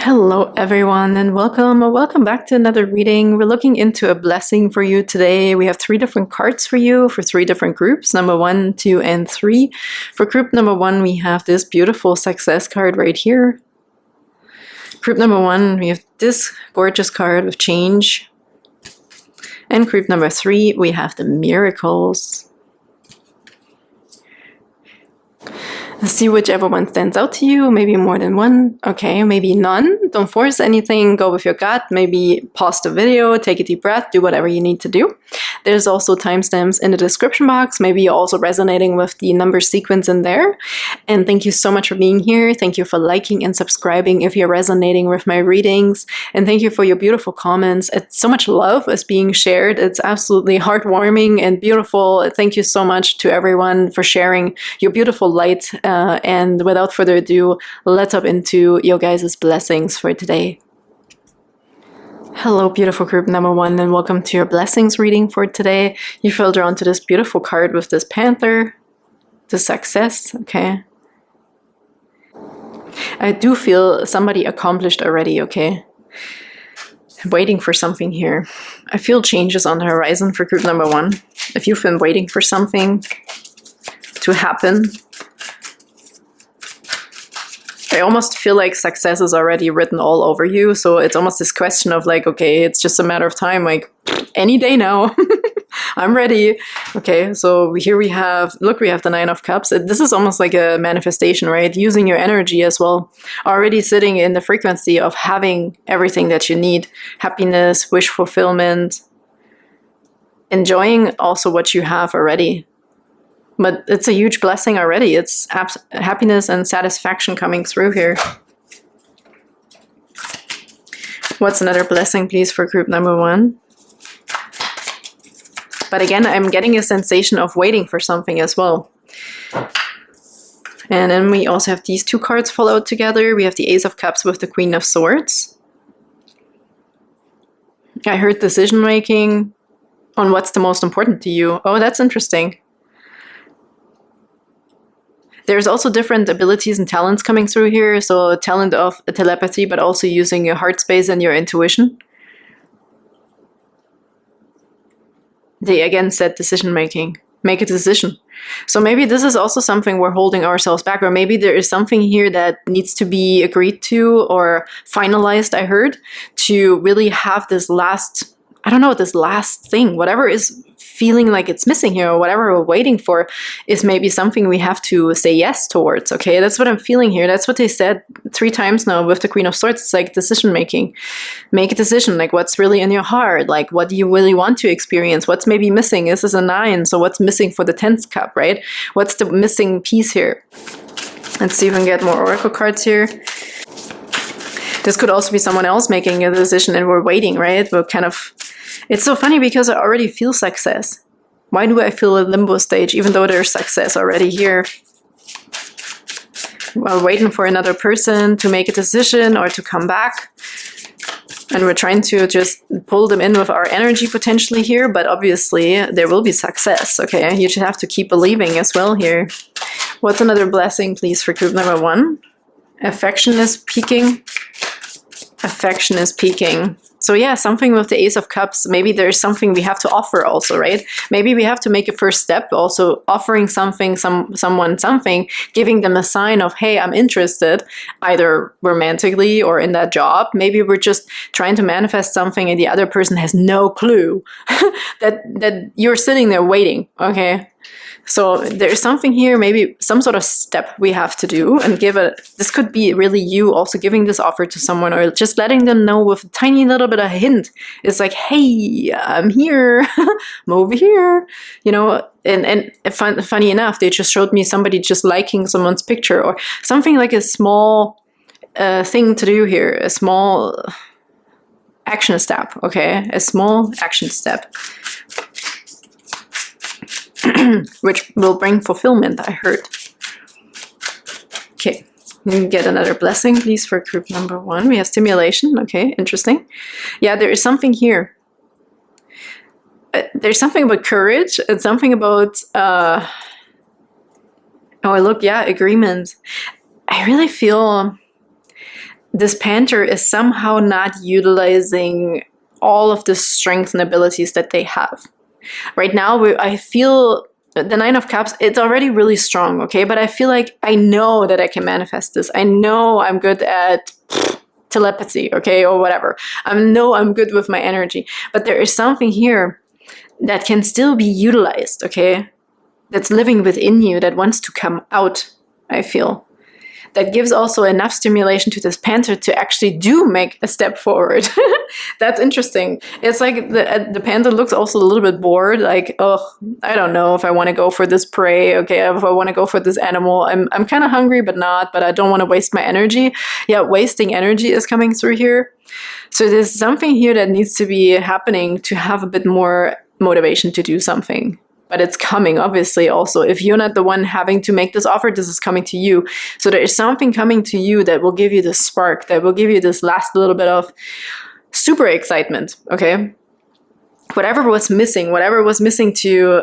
Hello everyone and welcome back to another reading. We're looking into a blessing for you today. We have 3 different cards for you for 3 different groups, number 1, 2, and 3. For group number 1, we have this beautiful success card right here. Group number 1, we have this gorgeous card of change. And group number 3, we have the miracles. Let's see whichever one stands out to you. Maybe more than one. Okay, maybe none. Don't force anything. Go with your gut. Maybe pause the video, take a deep breath, do whatever you need to do. There's also timestamps in the description box. Maybe you're also resonating with the number sequence in there. And thank you so much for being here. Thank you for liking and subscribing if you're resonating with my readings. And thank you for your beautiful comments. It's so much love is being shared. It's absolutely heartwarming and beautiful. Thank you so much to everyone for sharing your beautiful light. And without further ado, let's hop into your guys' blessings for today. Hello, beautiful group number 1, and welcome to your blessings reading for today. You fell drawn to this beautiful card with this panther, the success, okay? I do feel somebody accomplished already, okay? Waiting for something here. I feel changes on the horizon for group number 1. If you've been waiting for something to happen, I almost feel like success is already written all over you. So it's almost this question of like, okay, it's just a matter of time, like any day now. I'm ready. Okay, so here we have, look, we have the 9 of Cups. This is almost like a manifestation, right? Using your energy as well. Already sitting in the frequency of having everything that you need. Happiness, wish fulfillment. Enjoying also what you have already. But it's a huge blessing already. It's happiness and satisfaction coming through here. What's another blessing, please, for group number 1? But again, I'm getting a sensation of waiting for something as well. And then we also have these 2 cards followed together. We have the Ace of Cups with the Queen of Swords. I heard decision making on what's the most important to you. Oh, that's interesting. There's also different abilities and talents coming through here. So talent of telepathy, but also using your heart space and your intuition. They again said decision making. Make a decision. So maybe this is also something we're holding ourselves back, or maybe there is something here that needs to be agreed to or finalized, I heard, to really have this last, I don't know, this last thing, whatever is feeling like it's missing here, or whatever we're waiting for, is maybe something we have to say yes towards, okay? That's what I'm feeling here. That's what they said 3 times now with the Queen of Swords. It's like decision making. Make a decision, like what's really in your heart, like what do you really want to experience, what's maybe missing. This is a 9, so what's missing for the 10th cup, right? What's the missing piece here? Let's see if we can get more oracle cards here. This could also be someone else making a decision and we're waiting, right? We're kind of, it's so funny because I already feel success. Why do I feel a limbo stage even though there's success already here? While waiting for another person to make a decision or to come back. And we're trying to just pull them in with our energy potentially here, but obviously there will be success, okay? You should have to keep believing as well here. What's another blessing, please, for group number 1? Affection is peaking. Affection is peaking. So yeah, something with the Ace of Cups, maybe there's something we have to offer also, right? Maybe we have to make a first step, also offering something, someone something, giving them a sign of, hey, I'm interested, either romantically or in that job. Maybe we're just trying to manifest something and the other person has no clue that you're sitting there waiting, okay? So there's something here, maybe some sort of step we have to do and give it. This could be really you also giving this offer to someone or just letting them know with a tiny little bit of a hint. It's like, hey, I'm here, I'm over here, you know. And funny enough, they just showed me somebody just liking someone's picture or something like a small thing to do here, a small action step, okay? A small action step. Which will bring fulfillment, I heard. Okay, we can get another blessing, please, for group number 1. We have stimulation. Okay, interesting. Yeah, there is something here. There's something about courage and something about oh, look, yeah, agreement. I really feel this Panther is somehow not utilizing all of the strengths and abilities that they have. Right now, I feel the Nine of Cups, it's already really strong, okay? But I feel like I know that I can manifest this. I know I'm good at telepathy, okay, or whatever. I know I'm good with my energy. But there is something here that can still be utilized, okay? That's living within you, that wants to come out, I feel. That gives also enough stimulation to this Panther to actually do make a step forward. That's interesting. It's like the Panther looks also a little bit bored, like, oh, I don't know if I want to go for this prey, okay, if I want to go for this animal. I'm kind of hungry, but I don't want to waste my energy. Yeah, wasting energy is coming through here. So there's something here that needs to be happening to have a bit more motivation to do something. But it's coming, obviously, also. If you're not the one having to make this offer, this is coming to you. So there is something coming to you that will give you this spark, that will give you this last little bit of super excitement, okay? Whatever was missing to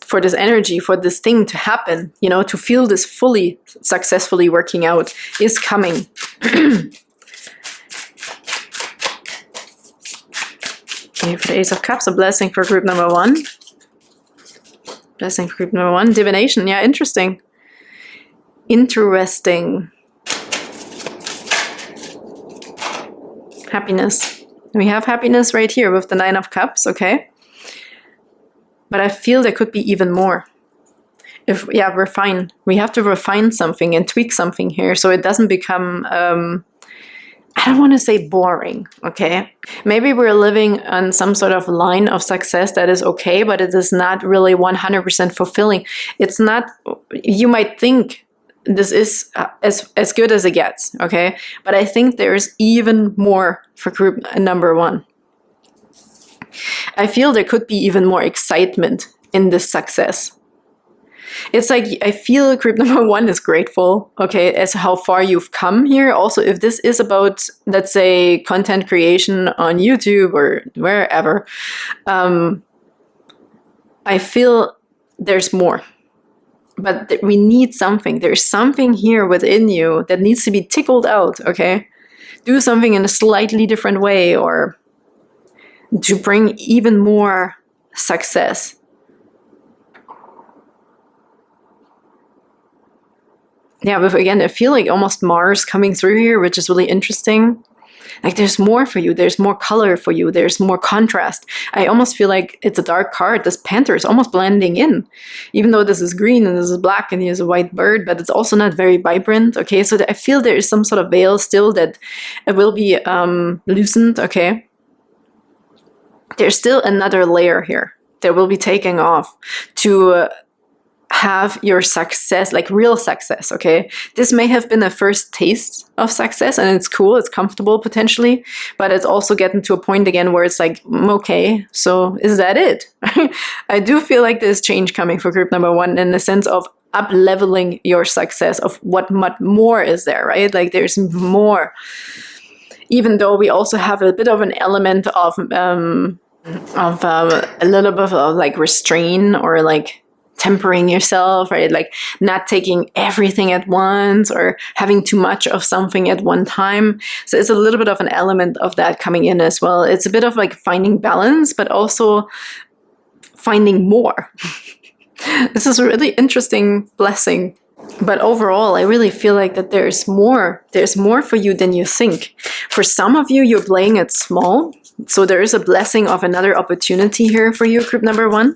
for this energy, for this thing to happen, you know, to feel this fully successfully working out is coming. Okay, for the Ace of Cups, a blessing for group number 1. Blessing for group number 1. Divination. Yeah, interesting. Interesting. Happiness. We have happiness right here with the Nine of Cups, okay? But I feel there could be even more. Refine. We have to refine something and tweak something here so it doesn't become... I don't want to say boring, okay? Maybe we're living on some sort of line of success that is okay, but it is not really 100% fulfilling. It's not, you might think this is as good as it gets, okay? But I think there's even more for group number 1. I feel there could be even more excitement in this success. It's like, I feel group number 1 is grateful, okay, as how far you've come here. Also, if this is about, let's say, content creation on YouTube or wherever, I feel there's more. But we need something. There's something here within you that needs to be tickled out, okay? Do something in a slightly different way or to bring even more success. Yeah, but again, I feel like almost Mars coming through here, which is really interesting. Like there's more for you, there's more color for you, there's more contrast. I almost feel like it's a dark card. This Panther is almost blending in. Even though this is green and this is black and he is a white bird, but it's also not very vibrant, okay? So I feel there is some sort of veil still that it will be loosened, okay? There's still another layer here that will be taking off to... have your success, like real success, okay? This may have been a first taste of success and it's cool, it's comfortable potentially, but it's also getting to a point again where it's like, okay, so is that it? I do feel like there's change coming for group number 1 in the sense of up-leveling your success, of what much more is there, right? Like there's more. Even though we also have a bit of an element of a little bit of like restraint or like tempering yourself, right? Like not taking everything at once or having too much of something at one time. So it's a little bit of an element of that coming in as well. It's a bit of like finding balance, but also finding more. This is a really interesting blessing. But overall, I really feel like that there's more. There's more for you than you think. For some of you, you're playing it small. So there is a blessing of another opportunity here for you, group number 1,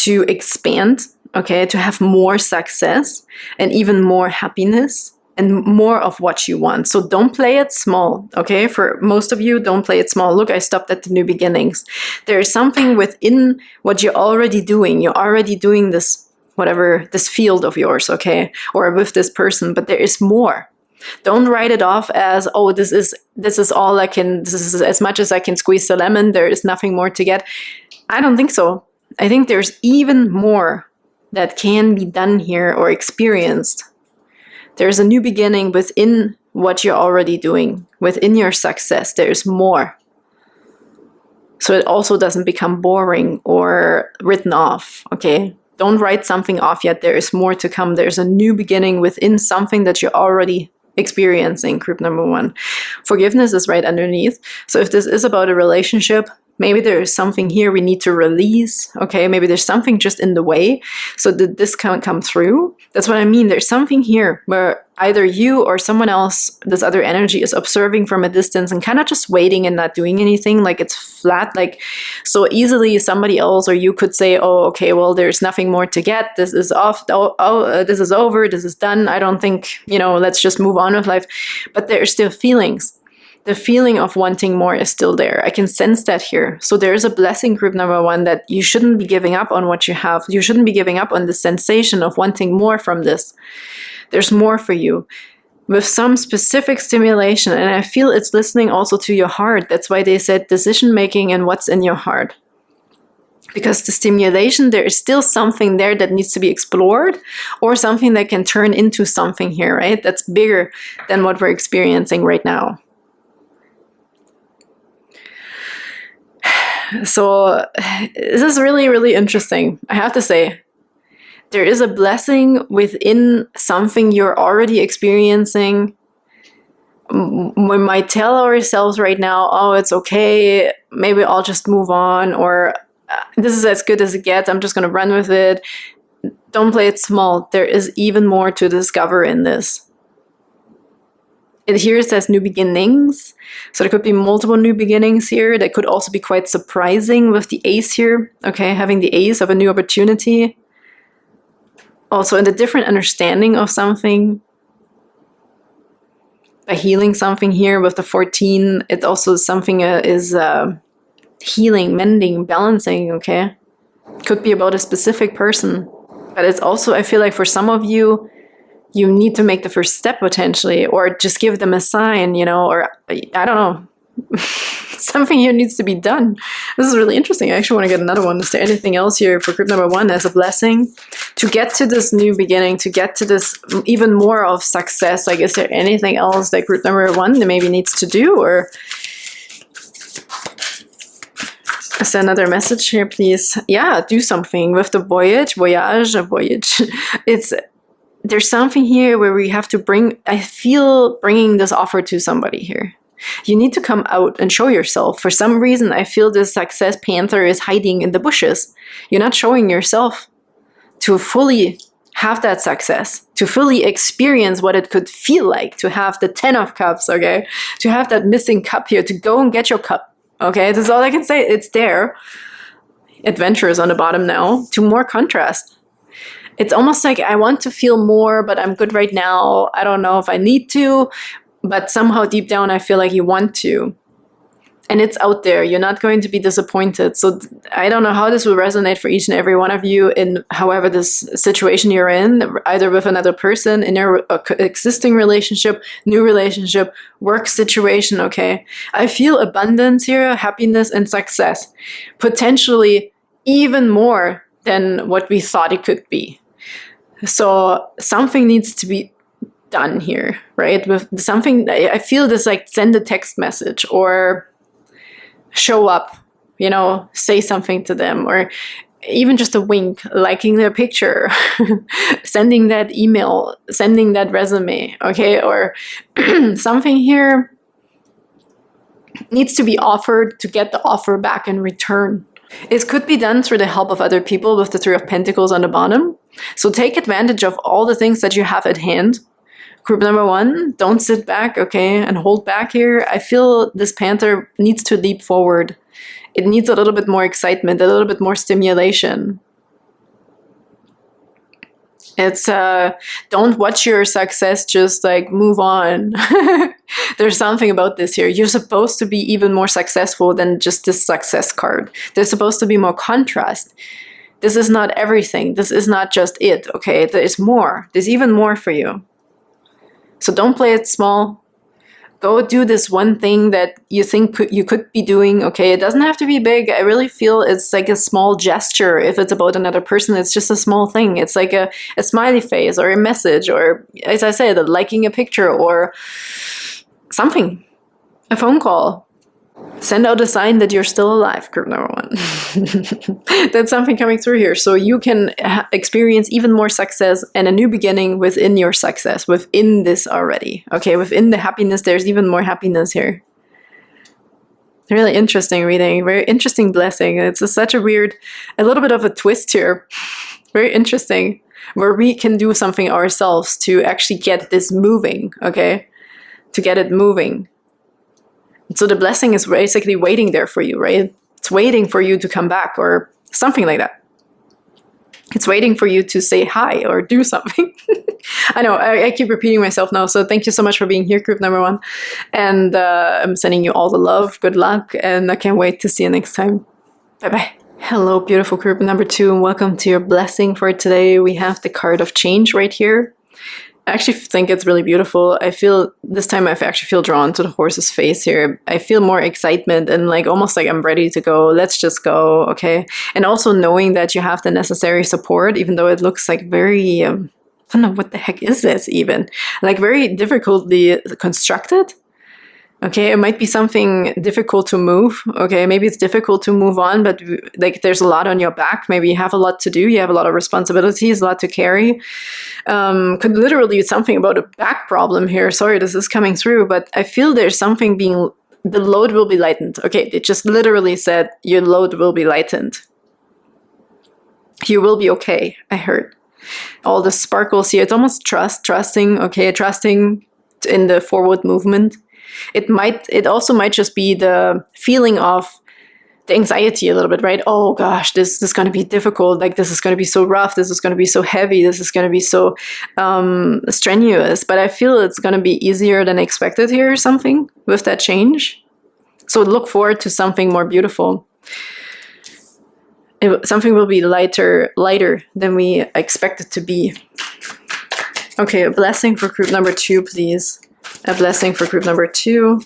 to expand, okay, to have more success and even more happiness and more of what you want. So don't play it small, okay? For most of you, don't play it small. Look, I stopped at the new beginnings. There is something within what you're already doing. You're already doing this, whatever, this field of yours, okay? Or with this person, but there is more. Don't write it off as, oh, this is all I can, this is as much as I can squeeze the lemon. There is nothing more to get. I don't think so. I think there's even more that can be done here or experienced. There's a new beginning within what you're already doing, within your success. There's more. So it also doesn't become boring or written off, okay? Don't write something off yet. There is more to come. There's a new beginning within something that you're already experiencing, group number 1. Forgiveness is right underneath. So if this is about a relationship, maybe there is something here we need to release. Okay, maybe there's something just in the way so that this can't come through. That's what I mean. There's something here where either you or someone else, this other energy, is observing from a distance and kind of just waiting and not doing anything. Like it's flat. Like so easily somebody else or you could say, oh, okay, well, there's nothing more to get. This is off. This is over. This is done. I don't think, let's just move on with life. But there are still feelings. The feeling of wanting more is still there. I can sense that here. So there's a blessing, group number 1, that you shouldn't be giving up on what you have. You shouldn't be giving up on the sensation of wanting more from this. There's more for you with some specific stimulation. And I feel it's listening also to your heart. That's why they said decision making and what's in your heart. Because the stimulation, there is still something there that needs to be explored, or something that can turn into something here, right? That's bigger than what we're experiencing right now. So this is really, really interesting. I have to say, there is a blessing within something you're already experiencing. We might tell ourselves right now, oh, it's okay, maybe I'll just move on, or this is as good as it gets, I'm just going to run with it. Don't play it small. There is even more to discover in this. Here it says new beginnings. So there could be multiple new beginnings here. That could also be quite surprising with the ace here. Okay, having the ace of a new opportunity. Also in the different understanding of something. By healing something here with the 14, it also something is healing, mending, balancing, okay? Could be about a specific person. But it's also, I feel like for some of you, you need to make the first step potentially, or just give them a sign, or I don't know, something here needs to be done. This is really interesting. I actually want to get another one. Is there anything else here for group number 1 as a blessing? To get to this new beginning, to get to this even more of success, like is there anything else that group number 1 maybe needs to do? Or is there another message here, please? Yeah, do something with the voyage. There's something here where we have to bringing this offer to somebody here. You need to come out and show yourself. For some reason, I feel this success panther is hiding in the bushes. You're not showing yourself to fully have that success, to fully experience what it could feel like to have the 10 of cups, okay? To have that missing cup here, to go and get your cup, okay? That's all I can say. It's there. Adventure is on the bottom now. To more contrast. It's almost like I want to feel more, but I'm good right now. I don't know if I need to, but somehow deep down I feel like you want to. And it's out there. You're not going to be disappointed. So I don't know how this will resonate for each and every one of you in however this situation you're in, either with another person, in your existing relationship, new relationship, work situation, okay? I feel abundance here, happiness and success. Potentially even more than what we thought it could be. So something needs to be done here, right? With something, I feel this like send a text message or show up, say something to them, or even just a wink, liking their picture, sending that email, sending that resume, okay? Or something here needs to be offered to get the offer back in return. It could be done through the help of other people with the 3 of Pentacles on the bottom. So take advantage of all the things that you have at hand. Group number 1, don't sit back, okay, and hold back here. I feel this panther needs to leap forward. It needs a little bit more excitement, a little bit more stimulation. It's, don't watch your success just like move on. There's something about this here. You're supposed to be even more successful than just this success card. There's supposed to be more contrast. This is not everything. This is not just it, okay? There's more. There's even more for you. So don't play it small. Go do this one thing that you think you could be doing, okay? It doesn't have to be big. I really feel it's like a small gesture. If it's about another person, it's just a small thing. It's like a smiley face or a message or, as I said, liking a picture or something, a phone call. Send out a sign that you're still alive, group number 1. That's something coming through here. So you can experience even more success and a new beginning within your success, within this already. Okay, within the happiness, there's even more happiness here. Really interesting reading, very interesting blessing. It's such a little bit of a twist here. Very interesting, where we can do something ourselves to actually get this moving, okay? To get it moving. So the blessing is basically waiting there for you, right? It's waiting for you to come back or something like that. It's waiting for you to say hi or do something. I know, I keep repeating myself now. So thank you so much for being here, group number 1. And I'm sending you all the love, good luck, and I can't wait to see you next time. Bye-bye. Hello, beautiful group number 2, and welcome to your blessing for today. We have the card of change right here. I actually think it's really beautiful. I feel this time I actually feel drawn to the horse's face here. I feel more excitement and like almost like I'm ready to go. Let's just go, okay? And also knowing that you have the necessary support, even though it looks like very, I don't know, what the heck is this even? Like very difficultly constructed. Okay, it might be something difficult to move. Okay, maybe it's difficult to move on, but like there's a lot on your back. Maybe you have a lot to do. You have a lot of responsibilities, a lot to carry. Could literally be something about a back problem here. Sorry, this is coming through, but I feel there's something the load will be lightened. Okay, it just literally said your load will be lightened. You will be okay, I heard. All the sparkles here, it's almost trusting, okay, trusting in the forward movement. It also might just be the feeling of the anxiety a little bit, right? Oh gosh, this is going to be difficult. Like this is going to be so rough. This is going to be so heavy. This is going to be so strenuous. But I feel it's going to be easier than expected here or something with that change. So look forward to something more beautiful. Something will be lighter than we expect it to be. Okay, a blessing for group number 2, please. A blessing for group number 2.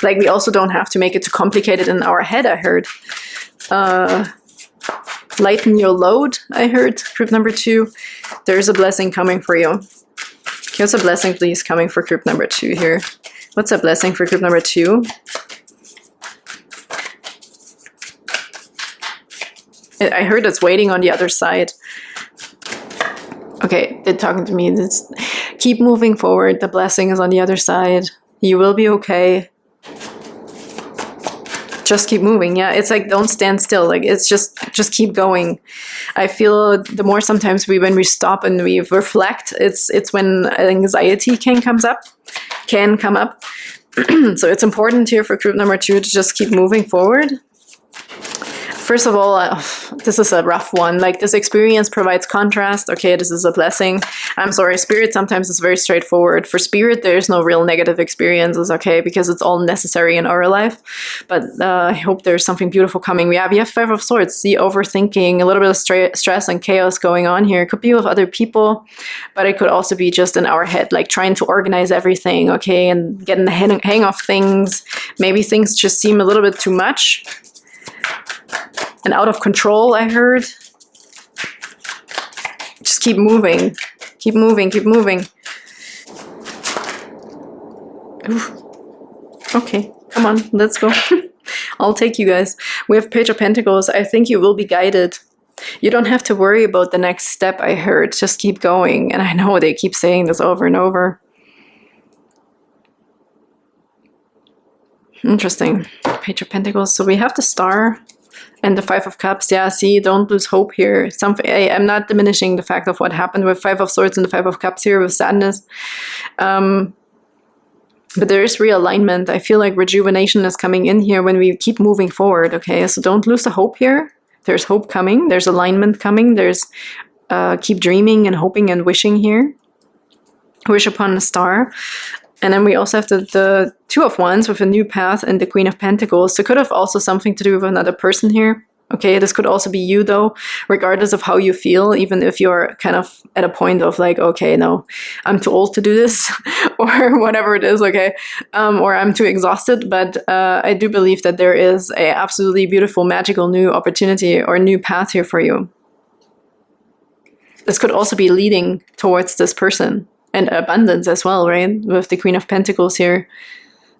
Like we also don't have to make it too complicated in our head, I heard. Lighten your load, I heard, group number 2. There's a blessing coming for you. Here's a blessing, please, coming for group number 2 here. What's a blessing for group number 2? I heard it's waiting on the other side. Okay, they're talking to me. Keep moving forward. The blessing is on the other side. You will be okay. Just keep moving. Yeah, it's like don't stand still. Like it's just keep going. I feel the more sometimes when we stop and we reflect, it's when anxiety can come up. So it's important here for group number 2 to just keep moving forward. First of all, this is a rough one. Like this experience provides contrast. Okay, this is a blessing. I'm sorry, Spirit sometimes is very straightforward. For Spirit, there's no real negative experiences, okay, because it's all necessary in our life. But I hope there's something beautiful coming. We have 5 of Swords, the overthinking, a little bit of stress and chaos going on here. It could be with other people, but it could also be just in our head, like trying to organize everything, okay, and getting the hang of things. Maybe things just seem a little bit too much. And out of control, I heard. Just keep moving. Keep moving, keep moving. Ooh. Okay, come on, let's go. I'll take you guys. We have Page of Pentacles. I think you will be guided. You don't have to worry about the next step, I heard. Just keep going. And I know they keep saying this over and over. Interesting. Page of Pentacles. So we have the Star. And the 5 of Cups, yeah, see, don't lose hope here. I'm not diminishing the fact of what happened with 5 of Swords and the 5 of Cups here with sadness. But there is realignment. I feel like rejuvenation is coming in here when we keep moving forward, okay? So don't lose the hope here. There's hope coming. There's alignment coming. There's keep dreaming and hoping and wishing here. Wish upon a star. And then we also have the 2 of Wands with a new path and the Queen of Pentacles. So it could have also something to do with another person here. Okay, this could also be you though, regardless of how you feel, even if you're kind of at a point of like, okay, no, I'm too old to do this or whatever it is, okay, or I'm too exhausted. But I do believe that there is a absolutely beautiful, magical new opportunity or new path here for you. This could also be leading towards this person. And abundance as well, right? With the Queen of Pentacles here.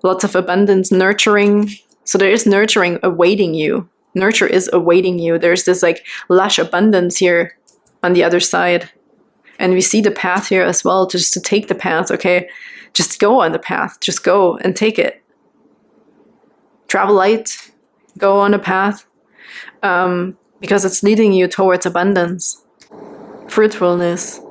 Lots of abundance, nurturing. So there is nurturing awaiting you. Nurture is awaiting you. There's this like lush abundance here on the other side. And we see the path here as well, just to take the path, okay? Just go on the path. Just go and take it. Travel light. Go on a path. Because it's leading you towards abundance. Fruitfulness.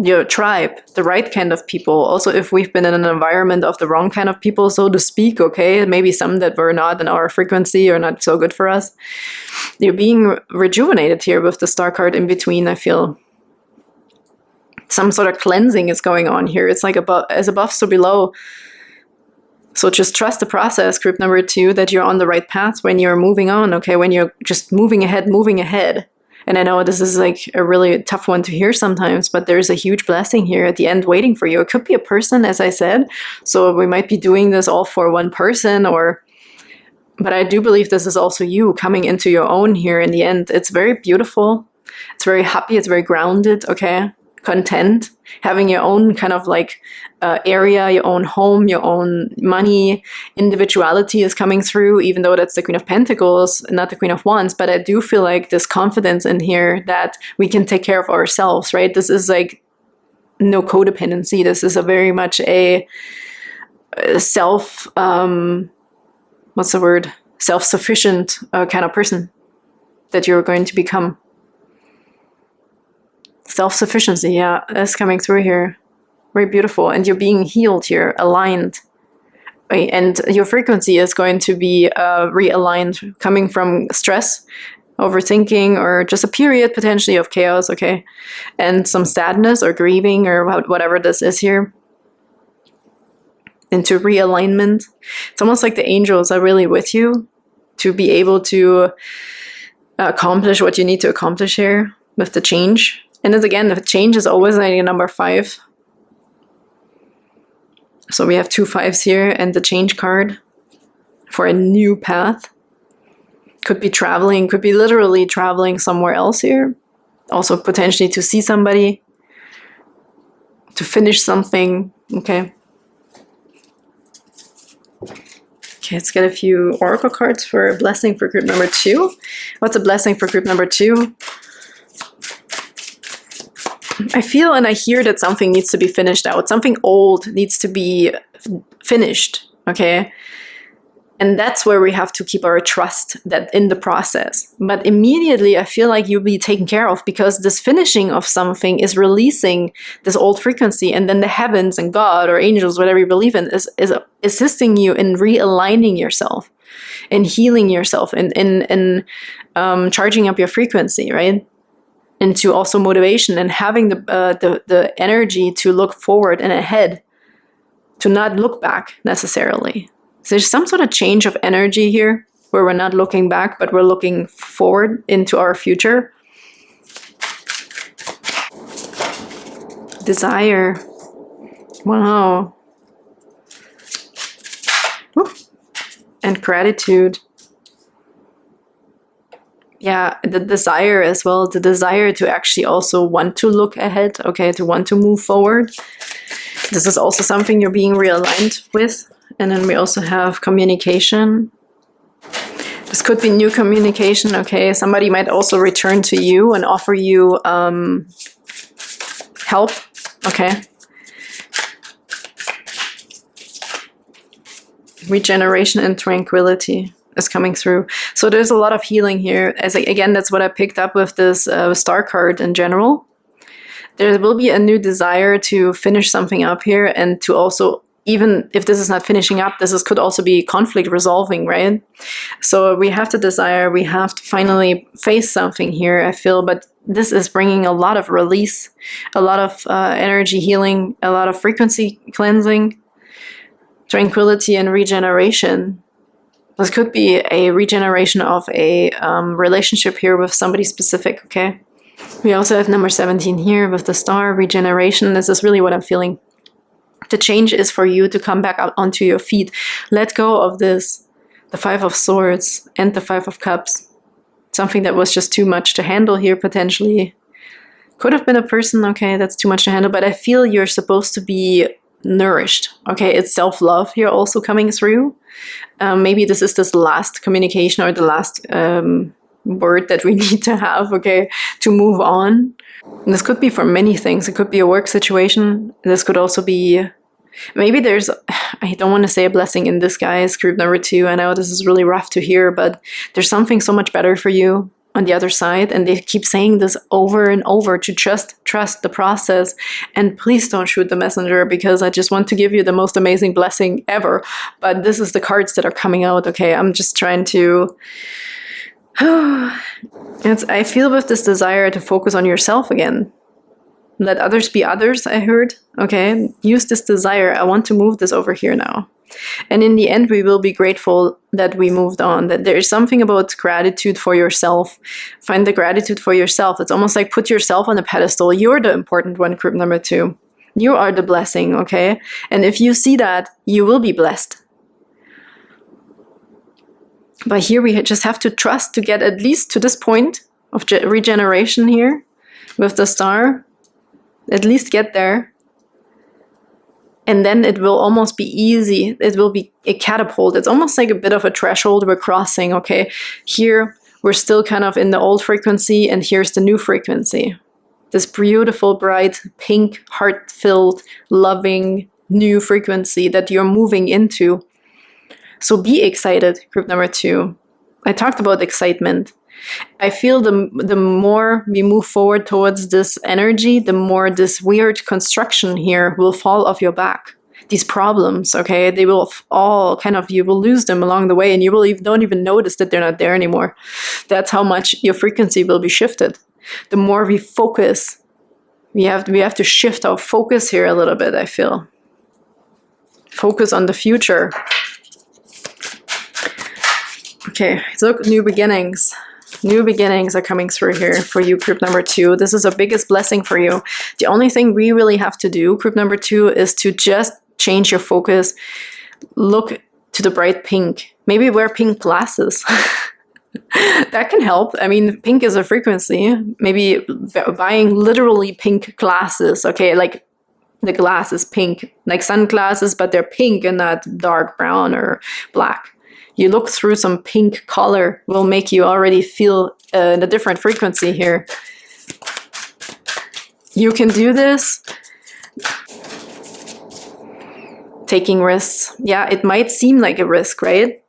Your tribe, the right kind of people. Also, if we've been in an environment of the wrong kind of people, so to speak, okay, maybe some that were not in our frequency or not so good for us, you're being rejuvenated here with the star card in between. I feel some sort of cleansing is going on here. It's like as above, so below. So just trust the process, group number 2, that you're on the right path when you're moving on, okay, when you're just moving ahead. And I know this is like a really tough one to hear sometimes, but there's a huge blessing here at the end waiting for you. It could be a person, as I said. So we might be doing this all for one person, but I do believe this is also you coming into your own here in the end. It's very beautiful. It's very happy. It's very grounded, okay? Content. Having your own kind of like area, your own home, your own money, individuality is coming through, even though that's the Queen of Pentacles, not the Queen of Wands. But I do feel like this confidence in here that we can take care of ourselves, right? This is like no codependency. This is a very much a self-sufficient kind of person that you're going to become. Self-sufficiency, yeah, that's coming through here. Very beautiful. And you're being healed here, aligned. Right? And your frequency is going to be realigned, coming from stress, overthinking, or just a period potentially of chaos, okay? And some sadness or grieving or whatever this is here. Into realignment. It's almost like the angels are really with you to be able to accomplish what you need to accomplish here with the change. And as again, the change is always like a number 5. So we have 2 5s here and the change card for a new path. Could be traveling, could be literally traveling somewhere else here. Also potentially to see somebody, to finish something, okay? Okay, let's get a few oracle cards for a blessing for group number 2. What's a blessing for group number 2? I feel and I hear that something needs to be finished out. Something old needs to be finished, okay? And that's where we have to keep our trust that in the process. But immediately I feel like you'll be taken care of because this finishing of something is releasing this old frequency, and then the heavens and God or angels, whatever you believe in, is assisting you in realigning yourself, in healing yourself, in charging up your frequency, right? Into also motivation and having the energy to look forward and ahead, to not look back necessarily. So there's some sort of change of energy here where we're not looking back, but we're looking forward into our future. Desire. Wow. Woo. And gratitude. Yeah, the desire as well, the desire to actually also want to look ahead, okay, to want to move forward. This is also something you're being realigned with. And then we also have communication. This could be new communication, okay? Somebody might also return to you and offer you help, okay? Regeneration and tranquility is coming through. So there's a lot of healing here. Again, that's what I picked up with this star card in general. There will be a new desire to finish something up here, and to also, even if this is not finishing up, could also be conflict resolving, right? So we have the desire, we have to finally face something here, I feel, but this is bringing a lot of release, a lot of energy healing, a lot of frequency cleansing, tranquility and regeneration. This could be a regeneration of a relationship here with somebody specific, okay? We also have number 17 here with the star, regeneration. This is really what I'm feeling. The change is for you to come back out onto your feet. Let go of this, the 5 of Swords and the 5 of Cups. Something that was just too much to handle here potentially. Could have been a person, okay, that's too much to handle, but I feel you're supposed to be nourished, okay? It's self-love here also coming through. Maybe this is this last communication or the last word that we need to have, okay, to move on. And this could be for many things. It could be a work situation. This could also be, maybe there's, I don't want to say a blessing in disguise, group number 2. I know this is really rough to hear, but there's something so much better for you on the other side. And they keep saying this over and over, to just trust the process. And please don't shoot the messenger, because I just want to give you the most amazing blessing ever. But this is the cards that are coming out, okay? I'm just trying to... I feel with this desire to focus on yourself again. Let others be others, I heard. Okay, use this desire. I want to move this over here now. And in the end, we will be grateful that we moved on, that there is something about gratitude for yourself. Find the gratitude for yourself. It's almost like put yourself on a pedestal. You're the important one, group number 2. You are the blessing, okay? And if you see that, you will be blessed. But here we just have to trust to get at least to this point of regeneration here with the star. At least get there. And then it will almost be easy. It will be a catapult. It's almost like a bit of a threshold we're crossing, okay? Here, we're still kind of in the old frequency, and here's the new frequency. This beautiful, bright, pink, heart-filled, loving, new frequency that you're moving into. So be excited, group number 2. I talked about excitement. I feel the more we move forward towards this energy, the more this weird construction here will fall off your back. These problems, okay, they will all kind of, you will lose them along the way, and you will don't even notice that they're not there anymore. That's how much your frequency will be shifted. The more we focus, we have to shift our focus here a little bit, I feel. Focus on the future. Okay, so new beginnings. New beginnings are coming through here for you, group number 2. This is the biggest blessing for you. The only thing we really have to do, group number 2, is to just change your focus. Look to the bright pink. Maybe wear pink glasses. That can help. I mean, pink is a frequency. Maybe buying literally pink glasses. Okay, like the glass is pink, like sunglasses, but they're pink and not dark brown or black. You look through some pink color will make you already feel a different frequency here. You can do this. Taking risks. Yeah, it might seem like a risk, right?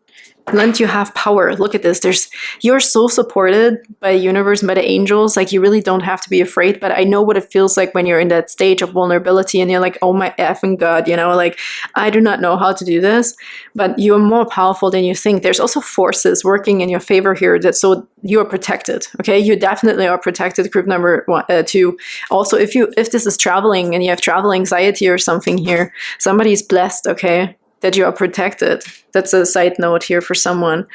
And you have power. Look at this. You're so supported by the universe and by the angels. Like, you really don't have to be afraid. But I know what it feels like when you're in that stage of vulnerability and you're like, oh my effing God, you know, like, I do not know how to do this. But you're more powerful than you think. There's also forces working in your favor here, so you are protected. Okay, you definitely are protected. Group number 2. Also, if this is traveling and you have travel anxiety or something here, somebody's blessed. Okay, that you are protected. That's a side note here for someone.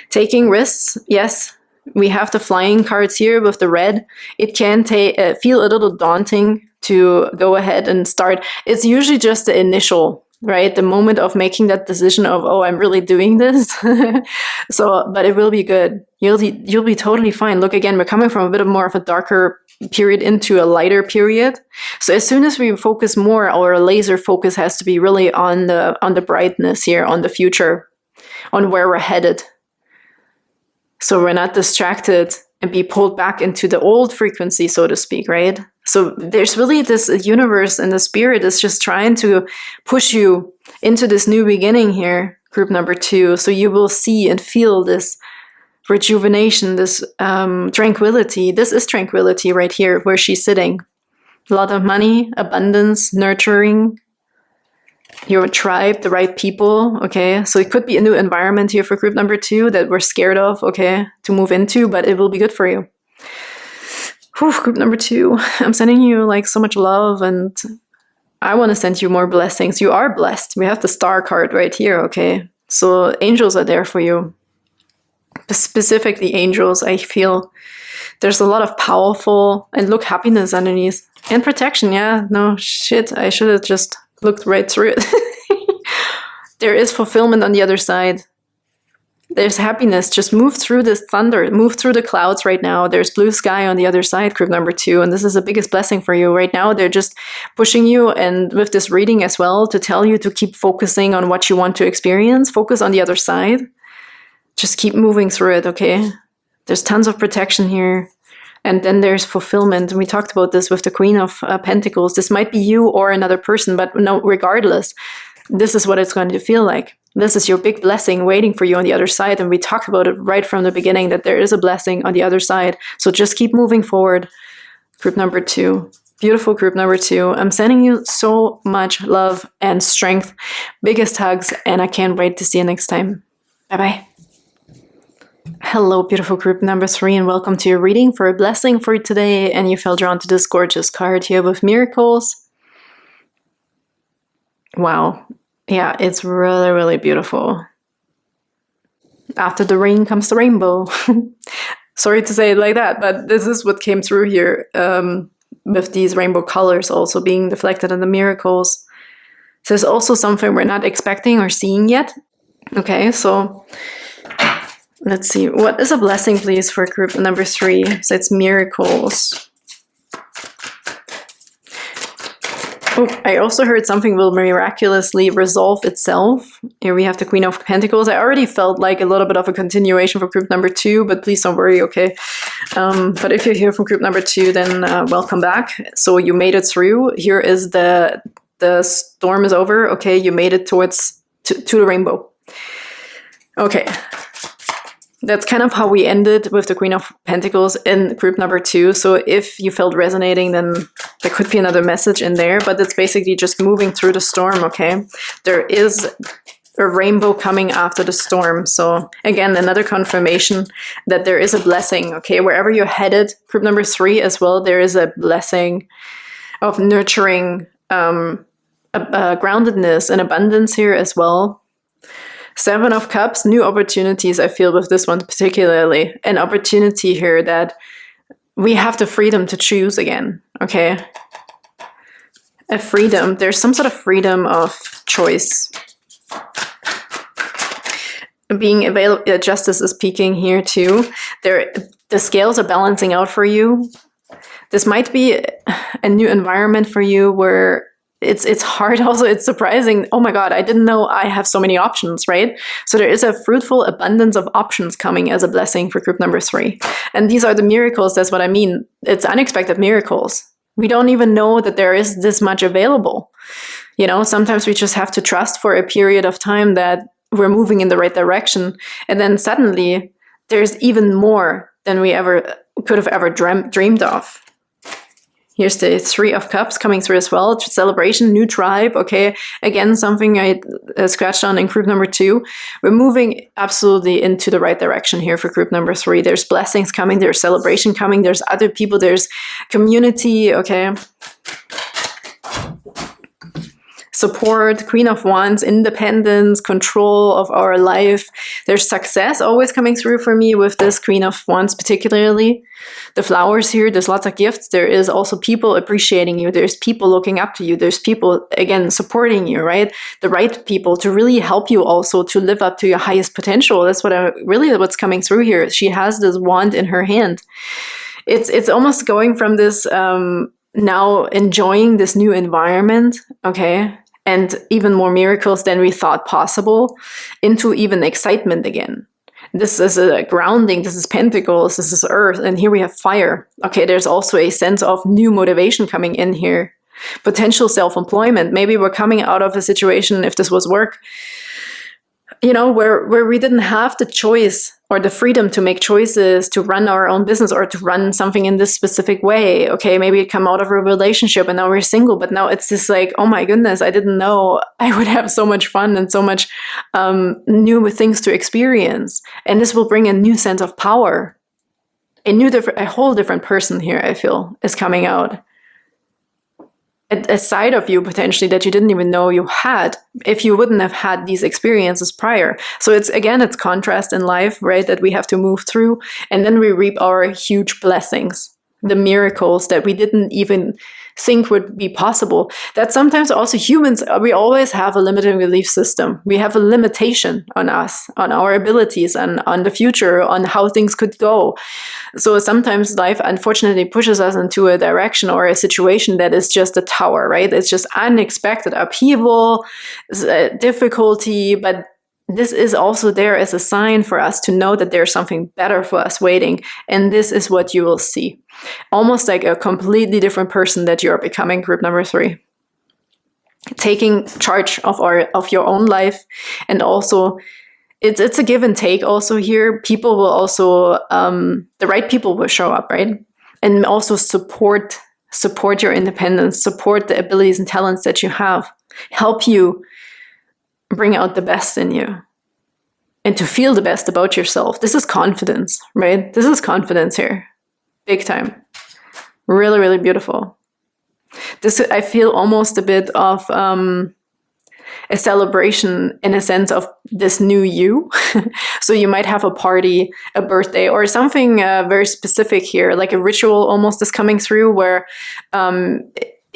Taking risks, yes. We have the flying cards here with the red. It can feel a little daunting to go ahead and start. It's usually just the initial, right? The moment of making that decision of, oh, I'm really doing this. But it will be good. You'll be totally fine. Look, again, we're coming from a bit more of a darker period into a lighter period. So as soon as we focus more, our laser focus has to be really on the brightness here, on the future, on where we're headed. So we're not distracted and be pulled back into the old frequency, so to speak, right? So there's really this universe, and the spirit is just trying to push you into this new beginning here, group number 2. So you will see and feel this rejuvenation, this tranquility. This is tranquility right here where she's sitting. A lot of money, abundance, nurturing, your tribe, the right people. Okay, so it could be a new environment here for group number 2 that we're scared of, okay, to move into, but it will be good for you. Whew, group number 2, I'm sending you like so much love, and I want to send you more blessings. You are blessed. We have the star card right here, okay? So angels are there for you. Specifically angels, I feel there's a lot of powerful, and look, happiness underneath, and protection. Yeah, no shit, I should have just looked right through it. There is fulfillment on the other side. There's happiness. Just move through this thunder, move through the clouds right now. There's blue sky on the other side, group number 2. And this is the biggest blessing for you right now. They're just pushing you, and with this reading as well, to tell you to keep focusing on what you want to experience. Focus on the other side. Just keep moving through it, okay? There's tons of protection here. And then there's fulfillment. And we talked about this with the Queen of Pentacles. This might be you or another person, but no, regardless, this is what it's going to feel like. This is your big blessing waiting for you on the other side. And we talked about it right from the beginning, that there is a blessing on the other side. So just keep moving forward. Group number 2. Beautiful group number 2. I'm sending you so much love and strength. Biggest hugs. And I can't wait to see you next time. Bye-bye. Hello, beautiful group number 3, and welcome to your reading for a blessing for today. And you felt drawn to this gorgeous card here with miracles. Wow. Yeah, it's really, really beautiful. After the rain comes the rainbow. Sorry to say it like that, but this is what came through here, with these rainbow colors also being reflected in the miracles. So there's also something we're not expecting or seeing yet. Okay, so let's see. What is a blessing, please, for group number 3? So it's miracles. Oh, I also heard something will miraculously resolve itself. Here we have the Queen of Pentacles. I already felt like a little bit of a continuation for group number 2, but please don't worry, okay? But if you're here from group number 2, then welcome back. So you made it through. Here is the storm is over. Okay, you made it towards to the rainbow. Okay. That's kind of how we ended with the Queen of Pentacles in group number 2. So if you felt resonating, then there could be another message in there, but it's basically just moving through the storm, okay? There is a rainbow coming after the storm. So again, another confirmation that there is a blessing, okay? Wherever you're headed, group number 3 as well, there is a blessing of nurturing, groundedness and abundance here as well. 7 of Cups, new opportunities, I feel with this one particularly. An opportunity here that we have the freedom to choose again, okay? A freedom, there's some sort of freedom of choice. Being available, justice is peaking here too. The scales are balancing out for you. This might be a new environment for you where it's hard also, it's surprising. Oh my God, I didn't know I have so many options, right? So there is a fruitful abundance of options coming as a blessing for group number 3. And these are the miracles, that's what I mean. It's unexpected miracles. We don't even know that there is this much available. You know, sometimes we just have to trust for a period of time that we're moving in the right direction. And then suddenly there's even more than we ever could have ever dreamed of. Here's the 3 of Cups coming through as well. Celebration, new tribe. Okay, again, something I scratched on in group number 2. We're moving absolutely into the right direction here for group number 3. There's blessings coming. There's celebration coming. There's other people. There's community. Okay. Support, Queen of Wands, independence, control of our life. There's success always coming through for me with this Queen of Wands particularly. The flowers here, there's lots of gifts. There is also people appreciating you. There's people looking up to you. There's people, again, supporting you, right? The right people to really help you also to live up to your highest potential. That's what's coming through here. She has this wand in her hand. It's almost going from this now enjoying this new environment, okay? And even more miracles than we thought possible, into even excitement again. This is a grounding, this is pentacles, this is earth, and here we have fire. Okay, there's also a sense of new motivation coming in here. Potential self-employment. Maybe we're coming out of a situation, if this was work, you know, where we didn't have the choice or the freedom to make choices, to run our own business or to run something in this specific way. Okay, maybe it come out of a relationship and now we're single, but now it's just like, oh my goodness, I didn't know I would have so much fun and so much new things to experience. And this will bring a new sense of power. A whole different person here, I feel, is coming out. A side of you potentially that you didn't even know you had if you wouldn't have had these experiences prior. So it's contrast in life, right, that we have to move through, and then we reap our huge blessings, the miracles that we didn't even think would be possible. That sometimes also humans, we always have a limiting belief system. We have a limitation on us, on our abilities, and on the future, on how things could go. So sometimes life unfortunately pushes us into a direction or a situation that is just a tower, right? It's just unexpected upheaval, difficulty, but this is also there as a sign for us to know that there's something better for us waiting. And this is what you will see. Almost like a completely different person that you're becoming, group number 3. Taking charge of your own life. And also, it's a give and take also here. People will also, the right people will show up, right? And also support your independence, support the abilities and talents that you have, help you bring out the best in you and to feel the best about yourself. This is confidence, right? This is confidence here. Big time. Really, really beautiful. This, I feel almost a bit of a celebration in a sense of this new you. So you might have a party, a birthday, or something very specific here, like a ritual almost is coming through where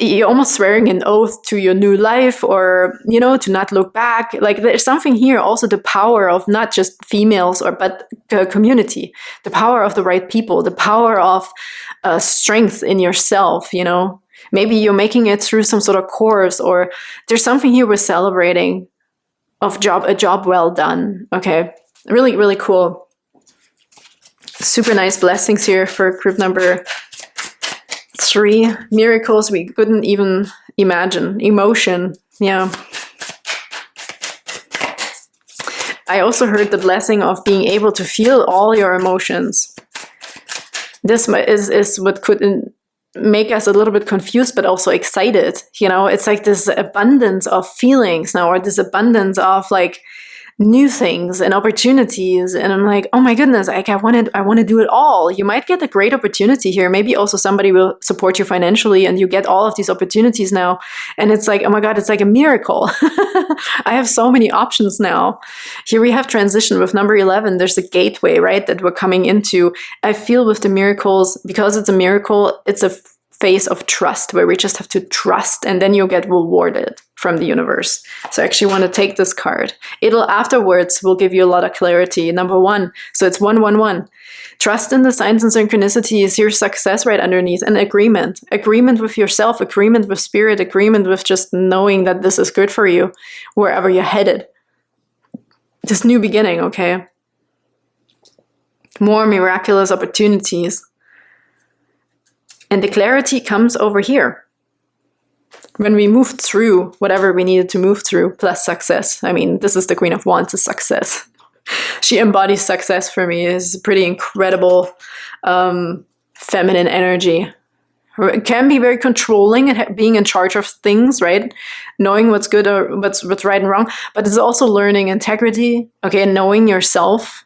you're almost swearing an oath to your new life, or, you know, to not look back. Like there's something here, also the power of not just females, but the community, the power of the right people, the power of strength in yourself, you know. Maybe you're making it through some sort of course, or there's something here we're celebrating of a job well done. Okay, really, really cool. Super nice blessings here for group number 3. Miracles we couldn't even imagine. Emotion, yeah. I also heard the blessing of being able to feel all your emotions. This is what could make us a little bit confused, but also excited. You know, it's like this abundance of feelings now, or this abundance of like new things and opportunities. And I'm like, oh my goodness, like I want to do it all. You might get a great opportunity here. Maybe also somebody will support you financially and you get all of these opportunities now. And it's like, oh my God, it's like a miracle. I have so many options now. Here we have transition with number 11. There's a gateway, right, that we're coming into. I feel with the miracles, because it's a miracle, it's a phase of trust where we just have to trust, and then you'll get rewarded from the universe. So I actually want to take this card. It'll afterwards will give you a lot of clarity. Number 1. So it's 111. Trust in the signs and synchronicities. Your success right underneath. And agreement. Agreement with yourself, agreement with spirit, agreement with just knowing that this is good for you wherever you're headed. This new beginning, okay? More miraculous opportunities. And the clarity comes over here. When we moved through whatever we needed to move through, plus success. I mean, this is the Queen of Wands, is success. She embodies success for me. It's pretty incredible feminine energy. It can be very controlling and being in charge of things, right? Knowing what's good or what's right and wrong. But it's also learning integrity, okay, knowing yourself,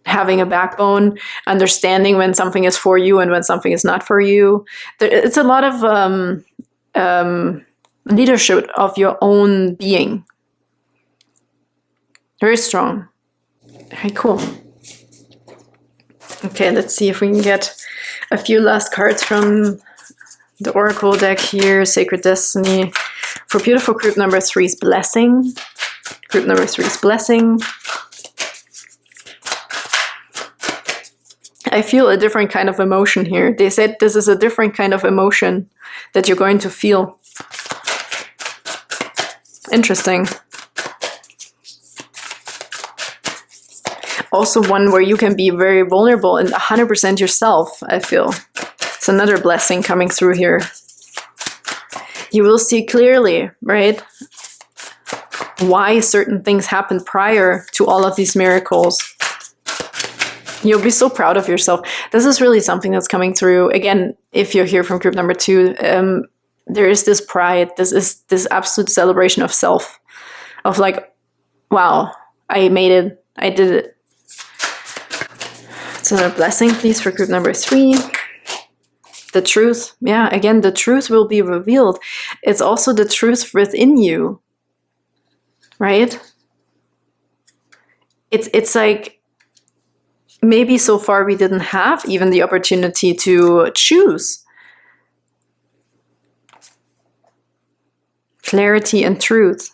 having a backbone, understanding when something is for you and when something is not for you. It's a lot of leadership of your own being. Very strong. Very cool. Okay, let's see if we can get a few last cards from the Oracle deck here. Sacred Destiny. For beautiful group number 3's blessing. Group number 3's blessing. I feel a different kind of emotion here. They said this is a different kind of emotion that you're going to feel. Interesting. Also one where you can be very vulnerable and 100% yourself, I feel. It's another blessing coming through here. You will see clearly, right, why certain things happened prior to all of these miracles. You'll be so proud of yourself. This is really something that's coming through. Again, if you're here from group number 2, there is this pride. This is this absolute celebration of self. Of like, wow, I made it. I did it. It's another blessing, please, for group number 3. The truth. Yeah, again, the truth will be revealed. It's also the truth within you. Right? It's like, maybe so far we didn't have even the opportunity to choose. clarity and truth.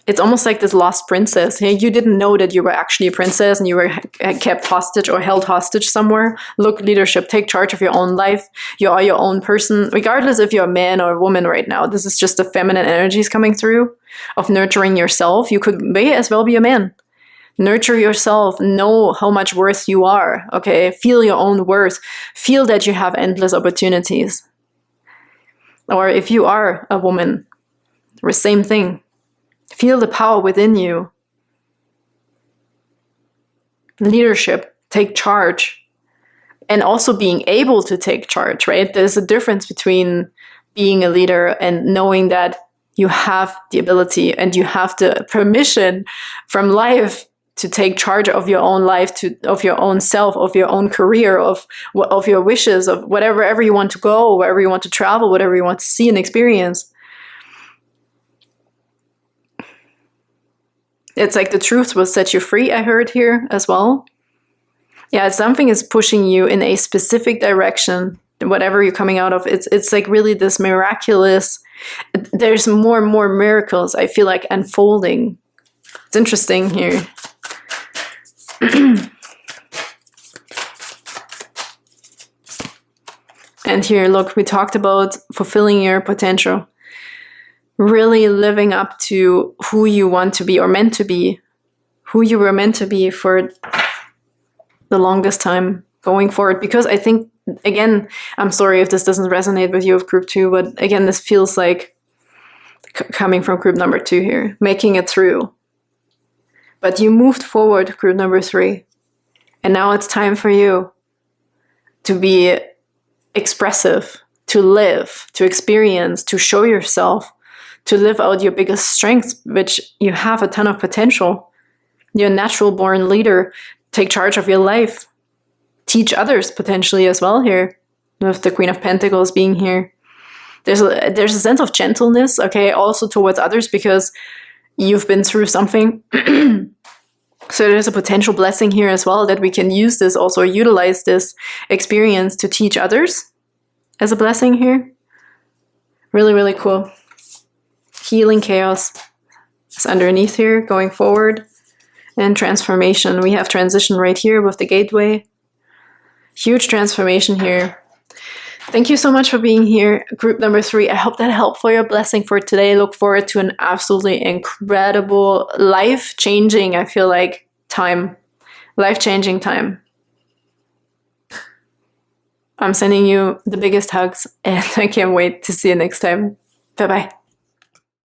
It's almost like this lost princess. Hey, you didn't know that you were actually a princess and you were kept hostage or held hostage somewhere. Look, leadership, take charge of your own life. You are your own person, regardless if you're a man or a woman right now. This is just the feminine energies coming through of nurturing yourself. You could may as well be a man. Nurture yourself. Know how much worth you are. Okay, feel your own worth. Feel that you have endless opportunities. Or if you are a woman, the same thing. Feel the power within you. Leadership, take charge. And also being able to take charge, right? There's a difference between being a leader and knowing that you have the ability and you have the permission from life to take charge of your own life, of your own self, of your own career, of your wishes, of wherever you want to go, wherever you want to travel, whatever you want to see and experience. It's like the truth will set you free, I heard here as well. Yeah, something is pushing you in a specific direction, whatever you're coming out of. It's like really this miraculous, there's more and more miracles, I feel like, unfolding. It's interesting here. And here, look, we talked about fulfilling your potential. Really living up to who you want to be or meant to be, who you were meant to be for the longest time going forward. Because I think, again, I'm sorry if this doesn't resonate with you of group 2, but again, this feels like coming from group number 2 here, making it through. But you moved forward, group number 3. And now it's time for you to be expressive, to live, to experience, to show yourself, to live out your biggest strengths, which you have a ton of potential. You're a natural born leader. Take charge of your life. Teach others potentially as well here, with the Queen of Pentacles being here. There's a sense of gentleness, okay, also towards others because you've been through something. So there's a potential blessing here as well that we can use this, also utilize this experience to teach others as a blessing here. Really, really cool. Healing chaos is underneath here, going forward. And transformation. We have transition right here with the gateway. Huge transformation here. Thank you so much for being here, group number 3. I hope that helped for your blessing for today. Look forward to an absolutely incredible, life-changing, I feel like, time. Life-changing time. I'm sending you the biggest hugs, and I can't wait to see you next time. Bye-bye.